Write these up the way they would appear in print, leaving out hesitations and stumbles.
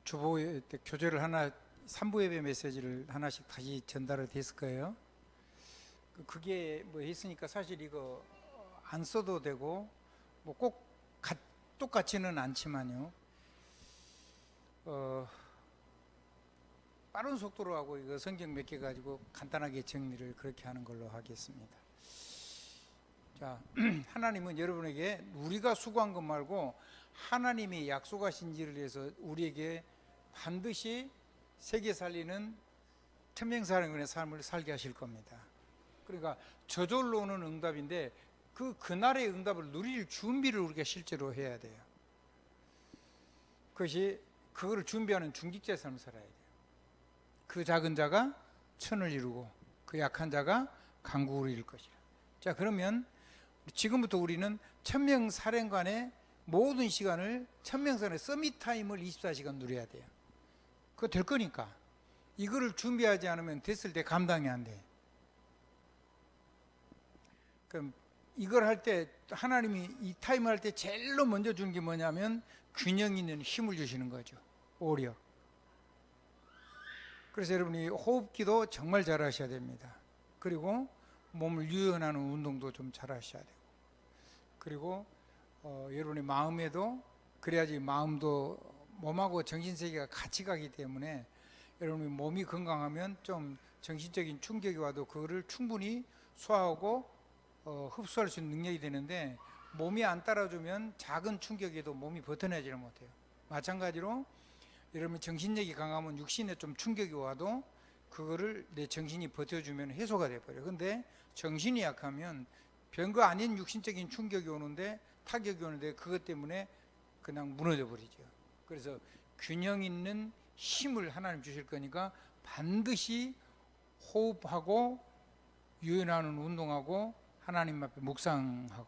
주보 교재를 하나 3부 예배 메시지를 하나씩 다시 전달을 됐을 거예요. 그게 뭐 했으니까 사실 이거 안 써도 되고 뭐 꼭 똑같지는 않지만요. 빠른 속도로 하고 이거 성경 몇 개 가지고 간단하게 정리를 그렇게 하는 걸로 하겠습니다. 자, 하나님은 여러분에게 우리가 수고한 것 말고 하나님이 약속하신 일을 위해서 우리에게 반드시 세계 살리는 천명사령관의 삶을 살게 하실 겁니다. 그러니까 저절로 오는 응답인데 그날의 응답을 누릴 준비를 우리가 실제로 해야 돼요. 그거를 준비하는 중직자의 삶을 살아야 돼요. 그 작은 자가 천을 이루고 그 약한 자가 강국을 이룰 것이라. 자, 그러면 지금부터 우리는 천명사령관의 모든 시간을 천명사령관의 서밋타임을 24시간 누려야 돼요. 그거 될 거니까. 이거를 준비하지 않으면 됐을 때 감당이 안 돼. 그럼 이걸 할 때 하나님이 이 타임을 할 때 제일로 먼저 주는 게 뭐냐면 균형 있는 힘을 주시는 거죠. 오히려. 그래서 여러분이 호흡기도 정말 잘 하셔야 됩니다. 그리고 몸을 유연하는 운동도 좀 잘 하셔야 되고, 그리고 여러분의 마음에도, 그래야지 마음도 몸하고 정신세계가 같이 가기 때문에 여러분이 몸이 건강하면 좀 정신적인 충격이 와도 그거를 충분히 소화하고 흡수할 수 있는 능력이 되는데, 몸이 안 따라주면 작은 충격에도 몸이 버텨내지를 못해요. 마찬가지로 여러분 정신력이 강하면 육신에 좀 충격이 와도 그거를 내 정신이 버텨주면 해소가 돼버려요. 근데 정신이 약하면 별거 아닌 육신적인 충격이 오는데, 타격이 오는데 그것 때문에 그냥 무너져 버리죠. 그래서 균형 있는 힘을 하나님 주실 거니까 반드시 호흡하고 유연하는 운동하고 하나님 앞에 묵상하고,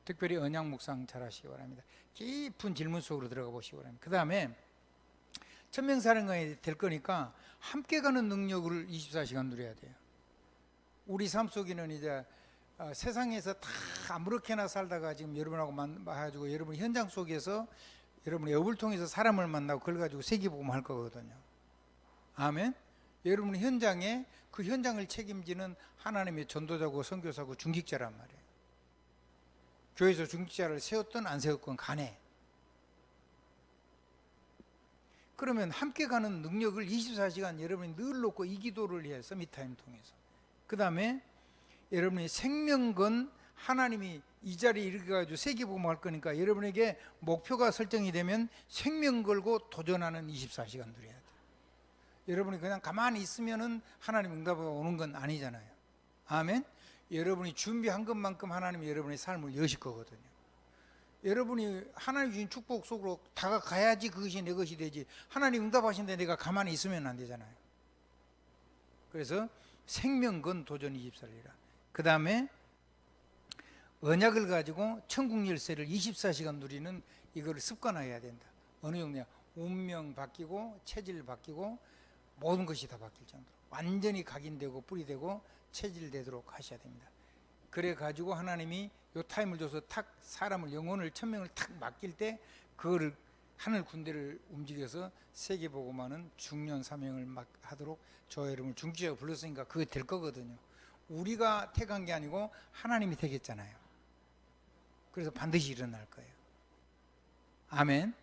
특별히 언약 묵상 잘 하시기 바랍니다. 깊은 질문 속으로 들어가 보시기 바랍니다. 그 다음에 천명사령관이 될 거니까 함께 가는 능력을 24시간 누려야 돼요. 우리 삶 속에는 이제 세상에서 다 아무렇게나 살다가 지금 여러분하고 만나가지고 여러분 현장 속에서 여러분의 업을 통해서 사람을 만나고 그걸 가지고 세계복음 할 거거든요. 아멘. 여러분 현장에 그 현장을 책임지는 하나님의 전도자고 선교사고 중직자란 말이에요. 교회에서 중직자를 세웠든 안 세웠건 간에. 그러면 함께 가는 능력을 24시간 여러분이 늘 놓고 이 기도를 해요. 서밋타임 통해서. 그 다음에 여러분이 생명건 하나님이 이 자리에 이르게가지고 세계복음 할 거니까 여러분에게 목표가 설정이 되면 생명 걸고 도전하는 24시간 누려야 돼요. 여러분이 그냥 가만히 있으면은 하나님 응답이 오는 건 아니잖아요. 아멘. 여러분이 준비한 것만큼 하나님이 여러분의 삶을 여실 거거든요. 여러분이 하나님 주신 축복 속으로 다가가야지 그것이 내 것이 되지, 하나님 응답하신데 내가 가만히 있으면 안 되잖아요. 그래서 생명건 도전 24일이라. 그 다음에 언약을 가지고 천국 열쇠를 24시간 누리는 이거를 습관화해야 된다. 어느 정도냐? 운명 바뀌고 체질 바뀌고 모든 것이 다 바뀔 정도로 완전히 각인되고 뿌리되고 체질되도록 하셔야 됩니다. 그래 가지고 하나님이 요 타임을 줘서 탁 사람을, 영혼을, 천명을 탁 맡길 때 그거를 하늘 군대를 움직여서 세계복음하는 중요한 사명을 하도록 저 여러분을 중직자가 불렀으니까 그게 될 거거든요. 우리가 택한 게 아니고 하나님이 택했잖아요. 그래서 반드시 일어날 거예요. 아멘.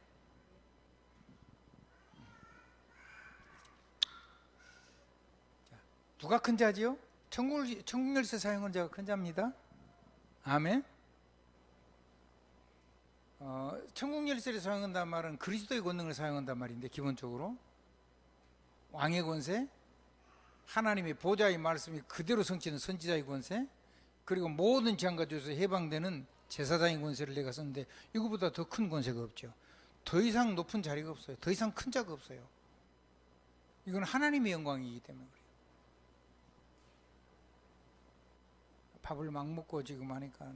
자, 누가 큰 자지요? 천국 열쇠 사용한 자가 큰 자입니다. 아멘. 천국 열쇠를 사용한다는 말은 그리스도의 권능을 사용한다는 말인데, 기본적으로 왕의 권세, 하나님의 보좌의 말씀이 그대로 성취는 선지자의 권세, 그리고 모든 재앙과 죄에서 해방되는 제사장의 권세를 내가 썼는데, 이거보다 더 큰 권세가 없죠. 더 이상 높은 자리가 없어요. 더 이상 큰 자가 없어요. 이건 하나님의 영광이기 때문에 그래요. 밥을 막 먹고 지금 하니까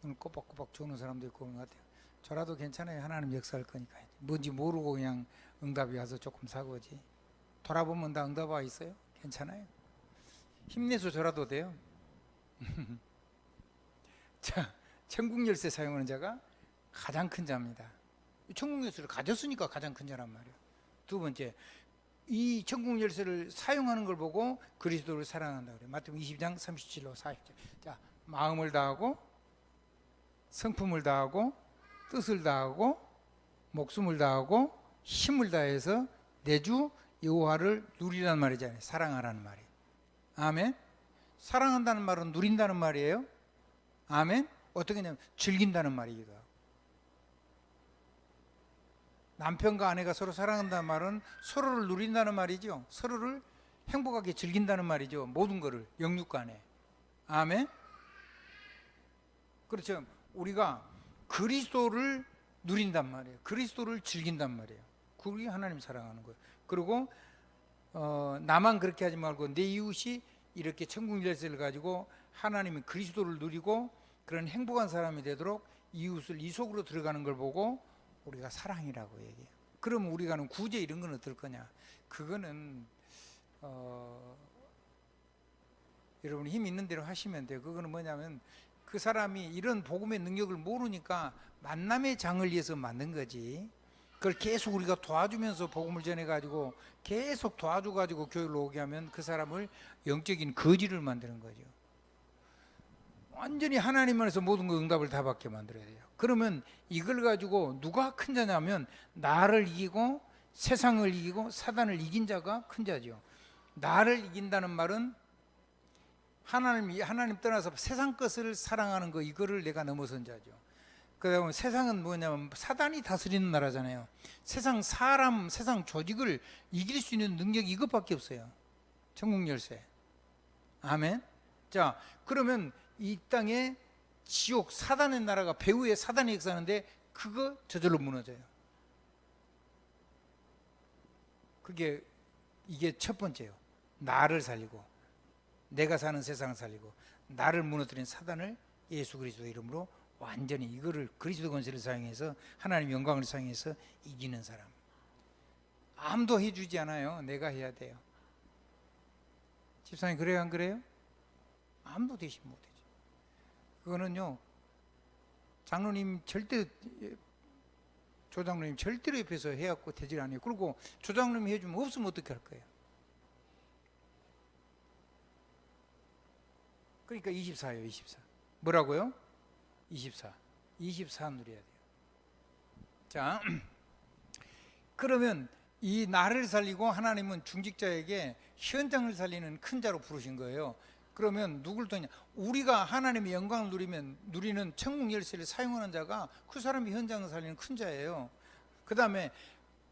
눈을 꼬박꼬박 주는 사람도 있고 그런 것 같아요. 저라도 괜찮아요. 하나님 역사할 거니까. 뭔지 모르고 그냥 응답이 와서 조금 사고지. 돌아보면 다 응답 와 있어요. 괜찮아요. 힘내서 저라도 돼요. 자, 천국 열쇠 사용하는 자가 가장 큰 자입니다. 천국 열쇠를 가졌으니까 가장 큰 자란 말이에요. 두 번째, 이 천국 열쇠를 사용하는 걸 보고 그리스도를 사랑한다 그래요. 마태복음 22장 37로 40절. 자, 마음을 다하고 성품을 다하고 뜻을 다하고 목숨을 다하고 힘을 다해서 내 주 여호와를 누리라는 말이잖아요. 사랑하라는 말이에요. 아멘. 사랑한다는 말은 누린다는 말이에요. 아멘. 어떻게 하냐면 즐긴다는 말이기도 하고, 남편과 아내가 서로 사랑한다는 말은 서로를 누린다는 말이죠. 서로를 행복하게 즐긴다는 말이죠. 모든 거를 영육 간에. 아멘. 그렇죠. 우리가 그리스도를 누린단 말이에요. 그리스도를 즐긴단 말이에요. 그게 하나님 사랑하는 거예요. 그리고 나만 그렇게 하지 말고 내 이웃이 이렇게 천국 열쇠를 가지고 하나님의 그리스도를 누리고 그런 행복한 사람이 되도록 이웃을 이 속으로 들어가는 걸 보고 우리가 사랑이라고 얘기해요. 그러면 우리가 하는 구제 이런 건 어떨 거냐? 그거는 여러분 힘 있는 대로 하시면 돼요. 그거는 뭐냐면 그 사람이 이런 복음의 능력을 모르니까 만남의 장을 위해서 만든 거지. 그걸 계속 우리가 도와주면서 복음을 전해가지고 계속 도와줘가지고 교회를 오게 하면 그 사람을 영적인 거지를 만드는 거죠. 완전히 하나님 안에서 모든 거 응답을 다 받게 만들어야 돼요. 그러면 이걸 가지고 누가 큰 자냐면 나를 이기고 세상을 이기고 사단을 이긴 자가 큰 자죠. 나를 이긴다는 말은 하나님 떠나서 세상 것을 사랑하는 거, 이거를 내가 넘어선 자죠. 그다음에 세상은 뭐냐면 사단이 다스리는 나라잖아요. 세상 사람, 세상 조직을 이길 수 있는 능력이 이것밖에 없어요. 천국 열쇠. 아멘. 자, 그러면 이 땅에 지옥, 사단의 나라가 배후에 사단이 역사하는데 그거 저절로 무너져요. 이게 첫 번째요. 나를 살리고 내가 사는 세상을 살리고 나를 무너뜨린 사단을 예수 그리스도 이름으로 완전히 이거를 그리스도 권세를 사용해서 하나님 영광을 사용해서 이기는 사람. 아무도 해주지 않아요. 내가 해야 돼요. 집사님 그래요 안 그래요? 아무도 대신 못해줘. 그거는요 장로님 절대, 조장로님 절대로 옆에서 해갖고 되질 않아요. 그리고 조장로님이 해주면 없으면 어떻게 할 거예요? 그러니까 24예요. 24 뭐라고요? 24 누려야 돼요. 자, 그러면 이 나를 살리고 하나님은 중직자에게 현장을 살리는 큰 자로 부르신 거예요. 그러면 누굴 통해? 우리가 하나님의 영광을 누리는 천국 열쇠를 사용하는 자가 그 사람이 현장을 살리는 큰 자예요. 그 다음에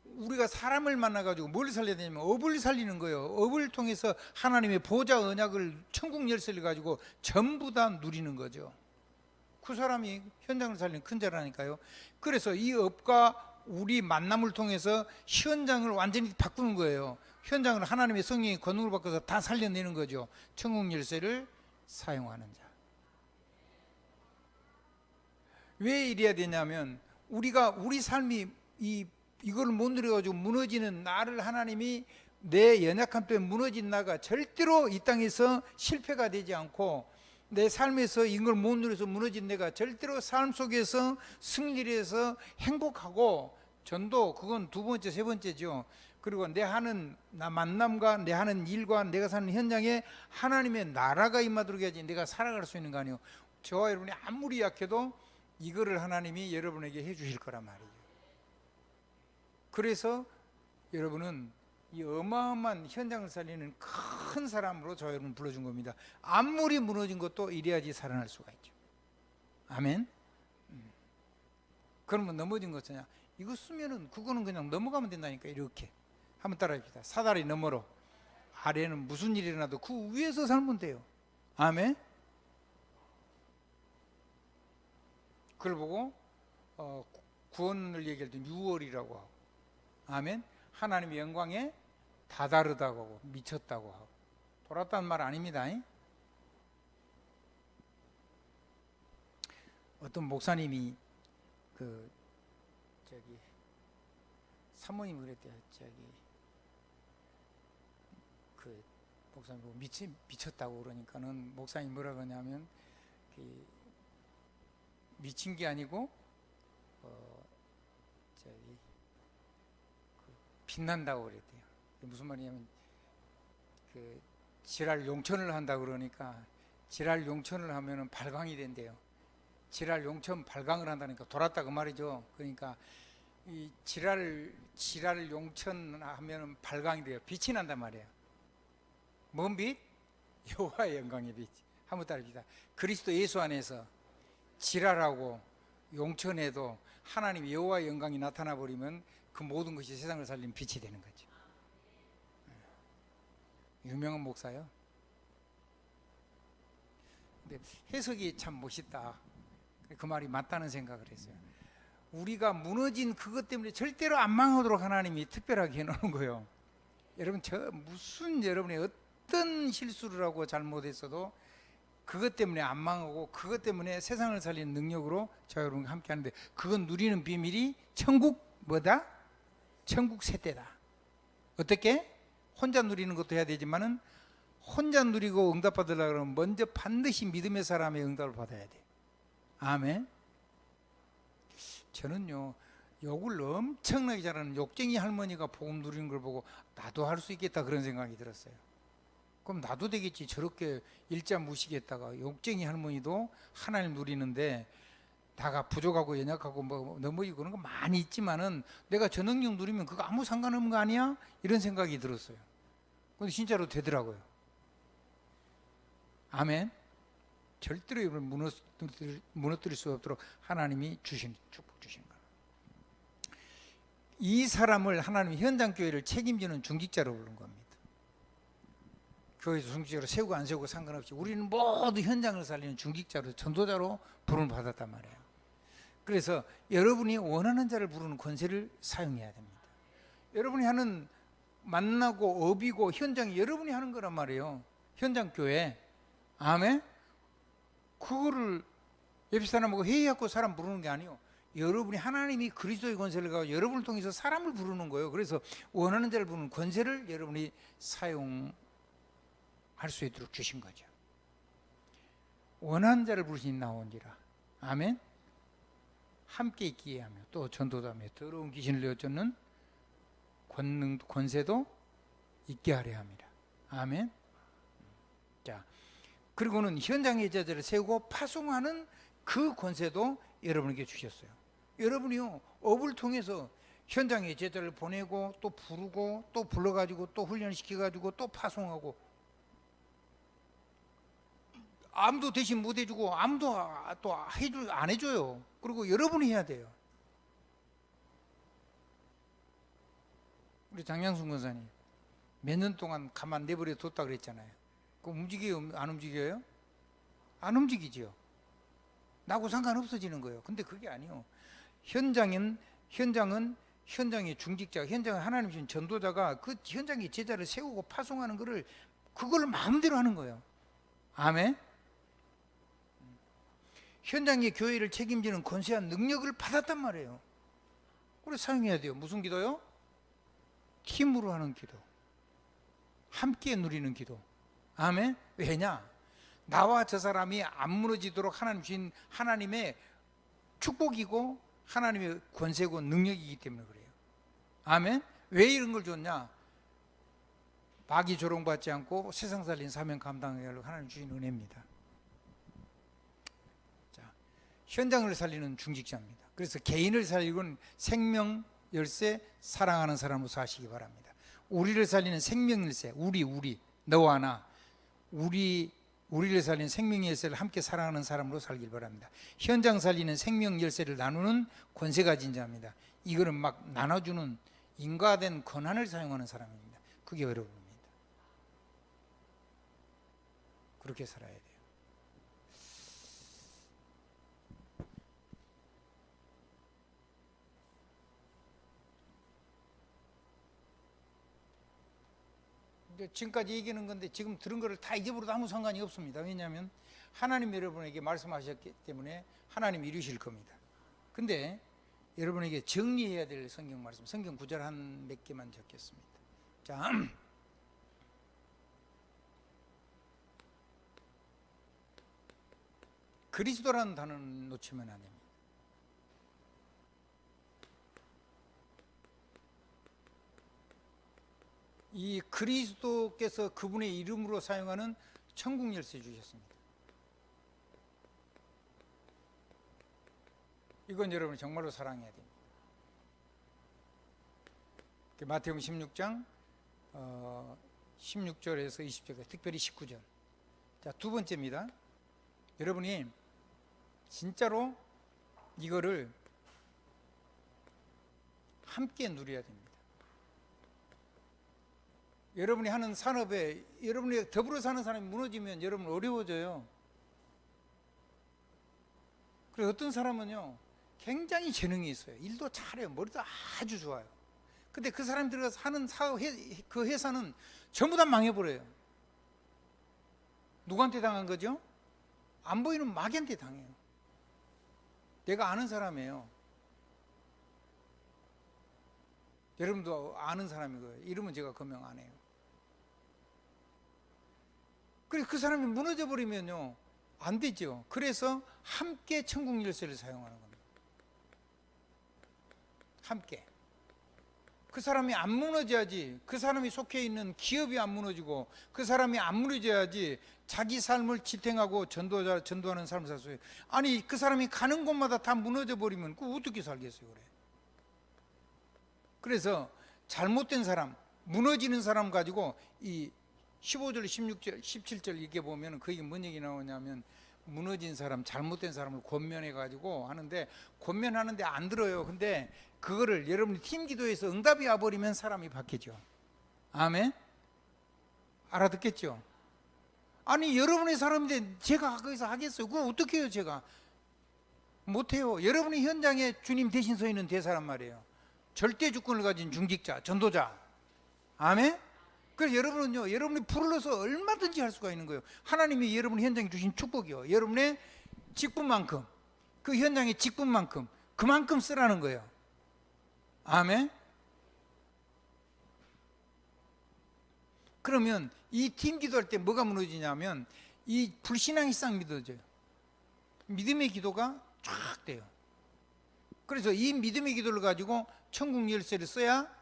우리가 사람을 만나가지고 뭘 살려야 되냐면 업을 살리는 거예요. 업을 통해서 하나님의 보좌 언약을, 천국 열쇠를 가지고 전부 다 누리는 거죠. 그 사람이 현장을 살리는 큰 자라니까요. 그래서 이 업과 우리 만남을 통해서 현장을 완전히 바꾸는 거예요. 현장을 하나님의 성령의 권능을 바꿔서 다 살려내는 거죠. 천국 열쇠를 사용하는 자. 왜 이래야 되냐면 우리 삶이 이걸 못 누려가지고 무너지는 나를 하나님이 내 연약함 때문에 무너진 나가 절대로 이 땅에서 실패가 되지 않고 내 삶에서 이걸 못 누려서 무너진 내가 절대로 삶 속에서 승리를 해서 행복하고 전도, 그건 두 번째, 세 번째죠. 그리고 내 하는 만남과 내 하는 일과 내가 사는 현장에 하나님의 나라가 임하도록 해야지 내가 살아갈 수 있는 거 아니에요. 저와 여러분이 아무리 약해도 이거를 하나님이 여러분에게 해주실 거란 말이에요. 그래서 여러분은 이 어마어마한 현장을 살리는 큰 사람으로 저 여러분 불러준 겁니다. 아무리 무너진 것도 이래야지 살아날 수가 있죠. 아멘. 그러면 넘어진 것이냐? 이거 쓰면은 그거는 그냥 넘어가면 된다니까. 이렇게 한번 따라합시다. 사다리 너머로, 아래는 무슨 일이 일어나도 그 위에서 살면 돼요. 아멘. 그걸 보고 구원을 얘기할 때 6월이라고 하고, 아멘. 하나님의 영광에 다다르다고 하고 미쳤다고 하고 돌았다는 말 아닙니다. 어떤 목사님이 사모님이 그랬대요. 목사님 보고 미쳤다고 그러니까는 목사님 뭐라 그러냐면 미친 게 아니고 저기 빛난다고 그랬대요. 무슨 말이냐면 그 지랄 용천을 한다 그러니까 지랄 용천을 하면은 발광이 된대요. 지랄 용천 발광을 한다니까 돌았다 그 말이죠. 그러니까 이 지랄 용천 하면은 발광이 돼요. 빛이 난단 말이에요. 뭔 빛? 여호와의 영광의 빛. 한번 따라합시다. 그리스도 예수 안에서 지랄하고 용천에도 하나님 여호와의 영광이 나타나 버리면 그 모든 것이 세상을 살리는 빛이 되는 거죠. 유명한 목사요. 근데 해석이 참 멋있다. 그 말이 맞다는 생각을 했어요. 우리가 무너진 그것 때문에 절대로 안 망하도록 하나님이 특별하게 해놓은 거예요. 여러분 무슨 여러분이 어떤 실수를 하고 잘못했어도 그것 때문에 안 망하고 그것 때문에 세상을 살리는 능력으로 저와 여러분과 함께 하는데 그건 누리는 비밀이 천국 뭐다? 천국 세대다. 어떻게? 혼자 누리는 것도 해야 되지만은 혼자 누리고 응답 받으려고 그러면 먼저 반드시 믿음의 사람의 응답을 받아야 돼. 아멘. 저는요 욕을 엄청나게 잘하는 욕쟁이 할머니가 복음 누리는 걸 보고 나도 할 수 있겠다 그런 생각이 들었어요. 그럼 나도 되겠지. 저렇게 일자 무시겠다가 욕쟁이 할머니도 하나님 누리는데 나가 부족하고 연약하고 뭐 넘어지고 그런 거 많이 있지만은 내가 저 능력 누리면 그거 아무 상관없는 거 아니야? 이런 생각이 들었어요. 근데 진짜로 되더라고요. 아멘. 절대로 이걸 무너뜨릴 수 없도록 하나님이 축복 주시는 거예요. 이 사람을 하나님 현장교회를 책임지는 중직자로 부른 겁니다. 교회에서 중직자로 세우고 안 세우고 상관없이 우리는 모두 현장을 살리는 중직자로 전도자로 부름을 받았단 말이에요. 그래서 여러분이 원하는 자를 부르는 권세를 사용해야 됩니다. 여러분이 하는 만나고 업이고 현장이 여러분이 하는 거란 말이에요. 현장교회. 아멘. 그거를 옆 사람하고 회의하고 사람 부르는 게 아니에요. 여러분이 하나님이 그리스도의 권세를 가지고 여러분을 통해서 사람을 부르는 거예요. 그래서 원하는 자를 부르는 권세를 여러분이 사용할 수 있도록 주신 거죠. 원하는 자를 부르시니 나온지라. 아멘. 함께 있기에 하며 또 전도자며 더러운 귀신을 내어쫓는 권세도 있게 하려 합니다. 아멘. 자, 그리고는 현장의 제자를 세우고 파송하는 그 권세도 여러분에게 주셨어요. 여러분이요 업을 통해서 현장의 제자를 보내고 또 부르고 또 불러가지고 또 훈련시켜가지고 또 파송하고 아무도 대신 못 해주고 아무도 또 안 해줘요. 그리고 여러분이 해야 돼요. 우리 장양순 권사님 몇 년 동안 가만 내버려 뒀다 그랬잖아요. 그 움직여요? 안 움직여요? 안 움직이죠. 나하고 상관없어지는 거예요. 근데 그게 아니에요. 현장은 현장의 중직자, 현장은 하나님 주신 전도자가 그 현장의 제자를 세우고 파송하는 거를 그걸 마음대로 하는 거예요. 아멘. 현장의 교회를 책임지는 권세한 능력을 받았단 말이에요. 그래서 사용해야 돼요. 무슨 기도요? 팀으로 하는 기도, 함께 누리는 기도. 아멘. 왜냐? 나와 저 사람이 안 무너지도록 하나님 주신 하나님의 축복이고 하나님의 권세고 능력이기 때문에 그래요. 아멘. 왜 이런 걸 줬냐? 마귀 조롱받지 않고 세상 살린 사명 감당하려고 하나님 주신 은혜입니다. 자, 현장을 살리는 중직자입니다. 그래서 개인을 살리고는 생명 열쇠 사랑하는 사람으로 사시기 바랍니다. 우리를 살리는 생명 열쇠, 우리 너와 나, 우리를 살리는 생명 열쇠를 함께 사랑하는 사람으로 살길 바랍니다. 현장 살리는 생명 열쇠를 나누는 권세 가진 자입니다. 이거는 막 나눠주는 인과된 권한을 사용하는 사람입니다. 그게 여러분입니다. 그렇게 살아야 돼요. 지금까지 얘기하는 건데 지금 들은 거를 다 잊어버려도 아무 상관이 없습니다. 왜냐하면 하나님 여러분에게 말씀하셨기 때문에 하나님 이루실 겁니다. 근데 여러분에게 정리해야 될 성경 말씀, 성경 구절 한 몇 개만 적겠습니다. 자, 그리스도라는 단어는 놓치면 안 됩니다. 이 그리스도께서 그분의 이름으로 사용하는 천국 열쇠 주셨습니다. 이건 여러분 정말로 사랑해야 됩니다. 마태복음 16장 16절에서 20절, 특별히 19절. 자, 두 번째입니다. 여러분이 진짜로 이거를 함께 누려야 됩니다. 여러분이 하는 산업에 여러분이 더불어 사는 사람이 무너지면 여러분 어려워져요. 그래서 어떤 사람은요 굉장히 재능이 있어요. 일도 잘해요. 머리도 아주 좋아요. 근데 그 사람이 들어가서 하는 사업, 그 회사는 전부 다 망해버려요. 누구한테 당한 거죠? 안 보이는 마귀한테 당해요. 내가 아는 사람이에요. 여러분도 아는 사람이고요. 이름은 제가 거명 안 해요. 그래서 그 사람이 무너져 버리면요 안 되죠. 그래서 함께 천국 열쇠를 사용하는 겁니다. 함께. 그 사람이 안 무너져야지, 그 사람이 속해 있는 기업이 안 무너지고, 그 사람이 안 무너져야지 자기 삶을 지탱하고 전도하는 삶을 살 수 있어요. 아니 그 사람이 가는 곳마다 다 무너져 버리면 그 어떻게 살겠어요? 그래. 그래서 잘못된 사람, 무너지는 사람 가지고 이 15절, 16절, 17절 이렇게 보면 그게 뭔 얘기 나오냐면, 무너진 사람, 잘못된 사람을 권면해 가지고 하는데, 권면하는데 안 들어요. 근데 그거를 여러분이 팀 기도에서 응답이 와버리면 사람이 바뀌죠. 아멘? 알아듣겠죠? 아니 여러분의 사람인데 제가 거기서 하겠어요? 그거 어떻게 해요? 제가 못해요. 여러분이 현장에 주님 대신 서 있는 대사란 말이에요. 절대 주권을 가진 중직자, 전도자. 아멘? 그래서 여러분은요, 여러분이 불러서 얼마든지 할 수가 있는 거예요. 하나님이 여러분 현장에 주신 축복이요, 여러분의 직분만큼, 그 현장의 직분만큼 그만큼 쓰라는 거예요. 아멘? 그러면 이 팀 기도할 때 뭐가 무너지냐면, 이 불신앙이 싹 믿어져요. 믿음의 기도가 쫙 돼요. 그래서 이 믿음의 기도를 가지고 천국 열쇠를 써야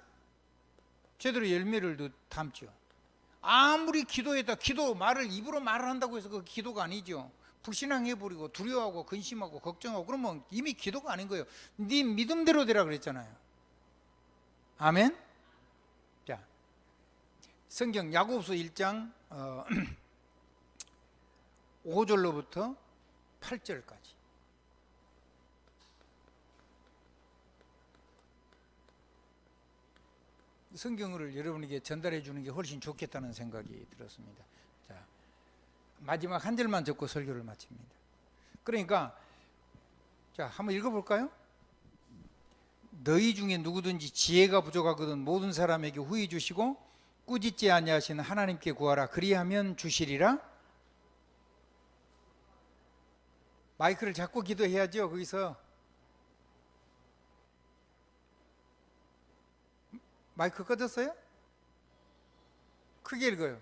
제대로 열매를 담죠. 아무리 기도에다 기도 말을 입으로 말을 한다고 해서 그 기도가 아니죠. 불신앙해버리고 두려워하고 근심하고 걱정하고 그러면 이미 기도가 아닌 거예요. 네 믿음대로 되라 그랬잖아요. 아멘. 자, 성경 야고보서 1장 5절로부터 8절까지. 성경을 여러분에게 전달해 주는 게 훨씬 좋겠다는 생각이 들었습니다. 자, 마지막 한 절만 적고 설교를 마칩니다. 그러니까 자, 한번 읽어볼까요? 너희 중에 누구든지 지혜가 부족하거든 모든 사람에게 후히 주시고 꾸짖지 아니하시는 하나님께 구하라. 그리하면 주시리라. 마이크를 잡고 기도해야죠. 거기서 마이크 꺼졌어요? 크게 읽어요.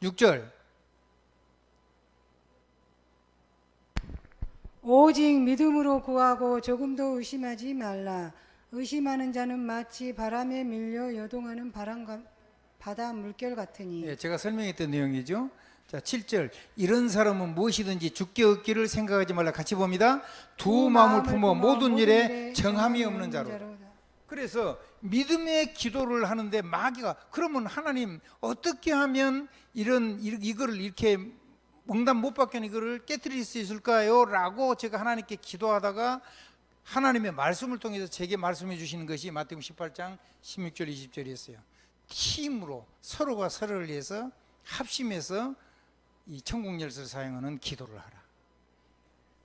6절. 오직 믿음으로 구하고 조금도 의심하지 말라. 의심하는 자는 마치 바람에 밀려 여동하는 바다 물결 같으니. 예, 제가 설명했던 내용이죠. 자, 7절. 이런 사람은 무엇이든지 주께 얻기를 생각하지 말라. 같이 봅니다. 두 마음을 품어 모든 일에 정함이 없는 자로. 그래서 믿음의 기도를 하는데 마귀가, 그러면 하나님 어떻게 하면 이거를 이렇게 응답 못 받게 이거를 깨뜨릴 수 있을까요? 라고 제가 하나님께 기도하다가 하나님의 말씀을 통해서 제게 말씀해 주시는 것이 마태복음 18장 16절 20절이었어요. 팀으로 서로가 서로를 위해서 합심해서 이 천국 열쇠를 사용하는 기도를 하라.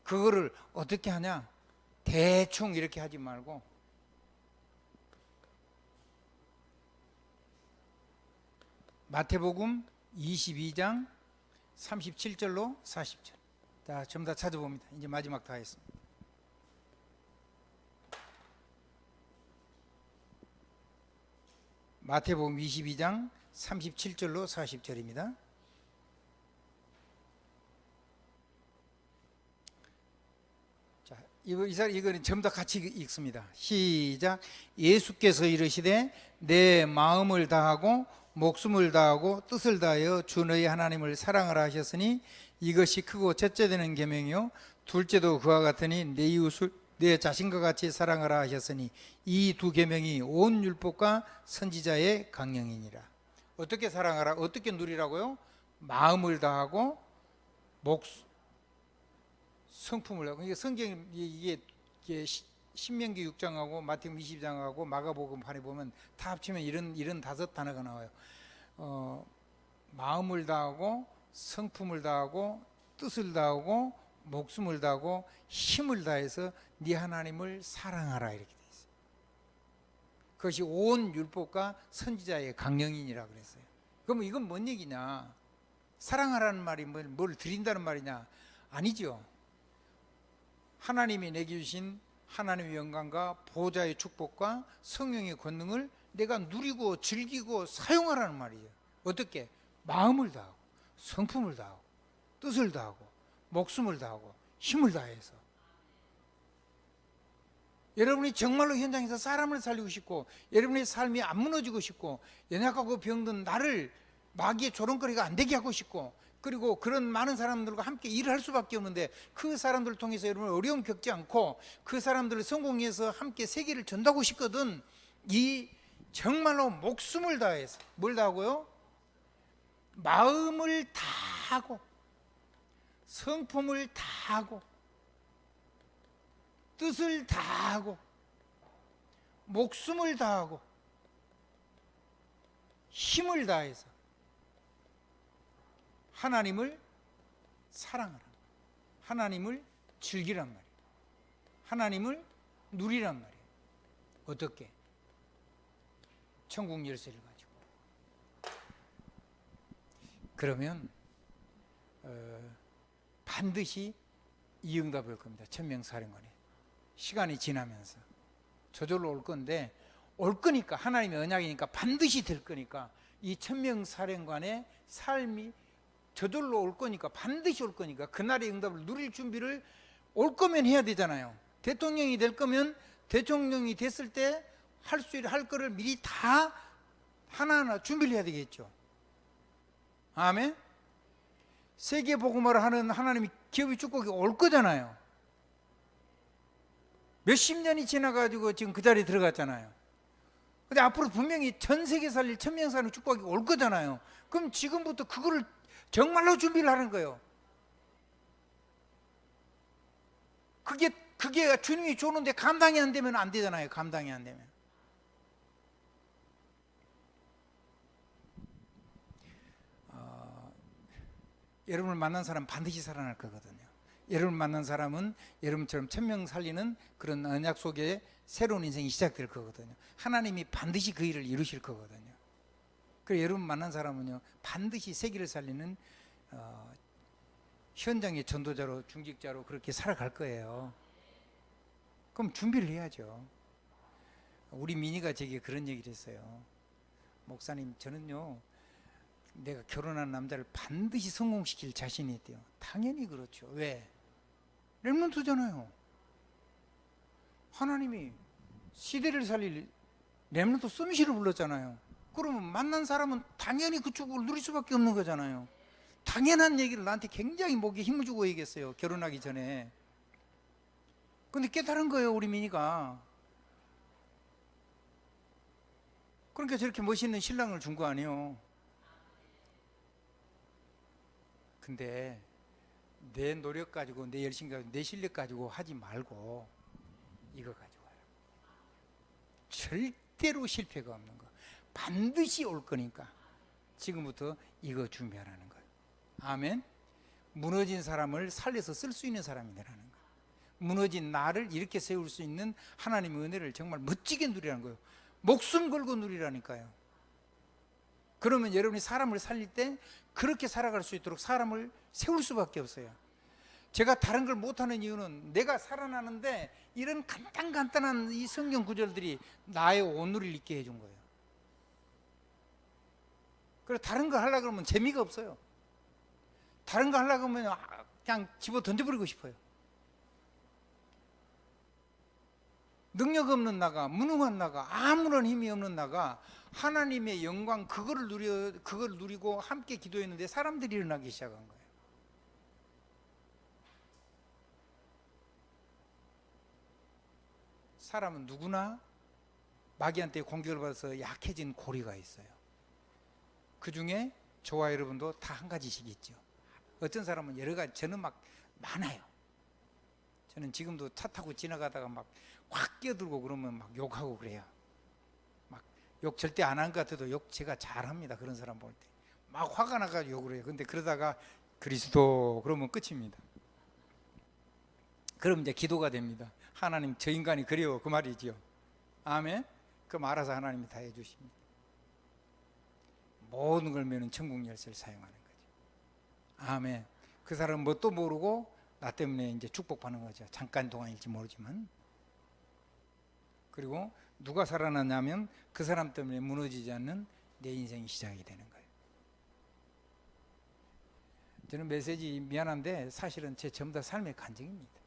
그거를 어떻게 하냐? 대충 이렇게 하지 말고 마태복음 22장 37절로 40절. 자, 전부 다 찾아봅니다. 이제 마지막 다 했습니다. 마태복음 22장 37절로 40절입니다. 자, 이거는 전부 다 같이 읽습니다. 시작. 예수께서 이르시되 내 마음을 다하고 목숨을 다하고 뜻을 다하여 주 너희 하나님을 사랑하라 하셨으니 이것이 크고 첫째 되는 계명이요 둘째도 그와 같으니 내 이웃을 내 자신과 같이 사랑하라 하셨으니 이 두 계명이 온 율법과 선지자의 강령이니라. 어떻게 사랑하라? 어떻게 누리라고요? 마음을 다하고 성품을 하고. 이게 성경 이게 신명기 6장하고 마태복음 20장하고 마가복음판에 보면 다 합치면 이런 5단어가 나와요. 마음을 다하고 성품을 다하고 뜻을 다하고 목숨을 다하고 힘을 다해서 네 하나님을 사랑하라 이렇게 돼 있어요. 그것이 온 율법과 선지자의 강령이니라 그랬어요. 그러면 이건 뭔 얘기냐? 사랑하라는 말이 뭘 드린다는 말이냐? 아니죠. 하나님이 내게 주신 하나님의 영광과 보호자의 축복과 성령의 권능을 내가 누리고 즐기고 사용하라는 말이죠. 어떻게? 마음을 다하고 성품을 다하고 뜻을 다하고 목숨을 다하고 힘을 다해서. 여러분이 정말로 현장에서 사람을 살리고 싶고 여러분의 삶이 안 무너지고 싶고 연약하고 병든 나를 마귀의 조롱거리가 안 되게 하고 싶고 그리고 그런 많은 사람들과 함께 일을 할 수밖에 없는데 그 사람들을 통해서 여러분 어려움 겪지 않고 그 사람들을 성공해서 함께 세계를 전도하고 싶거든. 이 정말로 목숨을 다해서 뭘 다하고요? 마음을 다하고 성품을 다하고 뜻을 다하고 목숨을 다하고 힘을 다해서 하나님을 사랑하라. 하나님을 즐기란 말이에요. 하나님을 누리란 말이에요. 어떻게? 천국 열쇠를 가지고. 그러면 반드시 이 응답을 올 겁니다. 천명사령관이. 시간이 지나면서 저절로 올 건데 올 거니까 하나님의 언약이니까 반드시 될 거니까 이 천명사령관의 삶이 저절로 올 거니까 반드시 올 거니까 그날의 응답을 누릴 준비를 올 거면 해야 되잖아요. 대통령이 될 거면 대통령이 됐을 때 할 거를 미리 다 하나하나 준비를 해야 되겠죠. 아멘. 세계 복음화를 하는 하나님의 기업의 축복이 올 거잖아요. 몇십 년이 지나가지고 지금 그 자리에 들어갔잖아요. 근데 앞으로 분명히 전 세계 살릴 천명사는 축복이 올 거잖아요. 그럼 지금부터 그거를 정말로 준비를 하는 거예요. 그게 주님이 주는데 감당이 안 되면 안 되잖아요. 감당이 안 되면. 여러분을 만난 사람 반드시 살아날 거거든요. 여러분 만난 사람은 여러분처럼 천명 살리는 그런 언약 속에 새로운 인생이 시작될 거거든요. 하나님이 반드시 그 일을 이루실 거거든요. 그래서 여러분 만난 사람은요 반드시 세계를 살리는 현장의 전도자로 중직자로 그렇게 살아갈 거예요. 그럼 준비를 해야죠. 우리 미니가 제게 그런 얘기를 했어요. 목사님, 저는요 내가 결혼한 남자를 반드시 성공시킬 자신이 있대요. 당연히 그렇죠. 왜? 렘넌트잖아요. 하나님이 시대를 살릴 렘넌트 서밋을 불렀잖아요. 그러면 만난 사람은 당연히 그쪽을 누릴 수밖에 없는 거잖아요. 당연한 얘기를 나한테 굉장히 목에 힘을 주고 얘기했어요. 결혼하기 전에. 근데 깨달은 거예요, 우리 미니가. 그러니까 저렇게 멋있는 신랑을 준 거 아니에요. 근데 내 노력 가지고 내 열심 가지고 내 실력 가지고 하지 말고 이거 가지고 와요. 절대로 실패가 없는 거. 반드시 올 거니까 지금부터 이거 준비하라는 거예요. 아멘. 무너진 사람을 살려서 쓸 수 있는 사람이 되라는 거예요. 무너진 나를 이렇게 세울 수 있는 하나님의 은혜를 정말 멋지게 누리라는 거예요. 목숨 걸고 누리라니까요. 그러면 여러분이 사람을 살릴 때 그렇게 살아갈 수 있도록 사람을 세울 수밖에 없어요. 제가 다른 걸 못하는 이유는 내가 살아나는데 이런 간단한 이 성경 구절들이 나의 오늘을 있게 해준 거예요. 그래서 다른 거 하려고 그러면 재미가 없어요. 다른 거 하려고 하면 그냥 집어 던져버리고 싶어요. 능력 없는 나가, 무능한 나가, 아무런 힘이 없는 나가 하나님의 영광 그걸 누리고 함께 기도했는데 사람들이 일어나기 시작한 거예요. 사람은 누구나 마귀한테 공격을 받아서 약해진 고리가 있어요. 그 중에 저와 여러분도 다 한 가지씩 있죠. 어떤 사람은 여러 가지, 저는 막 많아요. 저는 지금도 차 타고 지나가다가 막 확 끼어들고 그러면 막 욕하고 그래요. 막 욕 절대 안 한 것 같아도 욕 제가 잘합니다. 그런 사람 볼 때. 막 화가 나가지고 욕을 해요. 근데 그러다가 그리스도 그러면 끝입니다. 그럼 이제 기도가 됩니다. 하나님 저 인간이 그래요. 그 말이지요. 아멘. 그럼 알아서 하나님이 다 해주십니다. 모든 걸면은 천국 열쇠를 사용하는 거죠. 아멘. 그 사람은 뭣도 모르고 나 때문에 이제 축복받는 거죠. 잠깐 동안일지 모르지만. 그리고 누가 살아났냐면 그 사람 때문에 무너지지 않는 내 인생이 시작이 되는 거예요. 저는 메시지 미안한데 사실은 제 전부 다 삶의 간증입니다.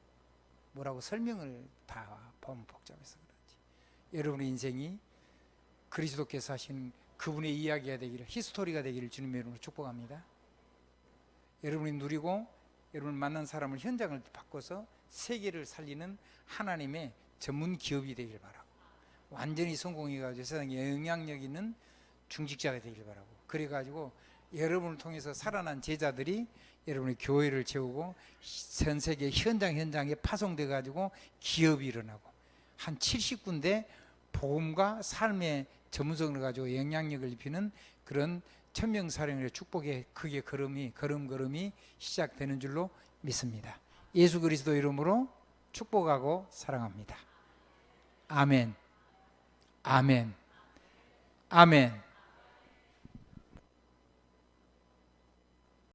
뭐라고 설명을 다 보면 복잡해서 그렇지. 여러분의 인생이 그리스도께서 하신 그분의 이야기가 되기를, 히스토리가 되기를 주님의 이름으로 축복합니다. 여러분이 누리고 여러분 만난 사람을 현장을 바꿔서 세계를 살리는 하나님의 전문 기업이 되길 바라고, 완전히 성공해가지고 세상에 영향력 있는 중직자가 되길 바라고, 그래가지고 여러분을 통해서 살아난 제자들이 여러분의 교회를 채우고 전 세계 현장에 파송돼가지고 기업이 일어나고 한 70군데 복음과 삶의 전문성을 가지고 영향력을 입히는 그런 천명사령의 축복의 크게 걸음걸음이 시작되는 줄로 믿습니다. 예수 그리스도 이름으로 축복하고 사랑합니다. 아멘. 아멘. 아멘.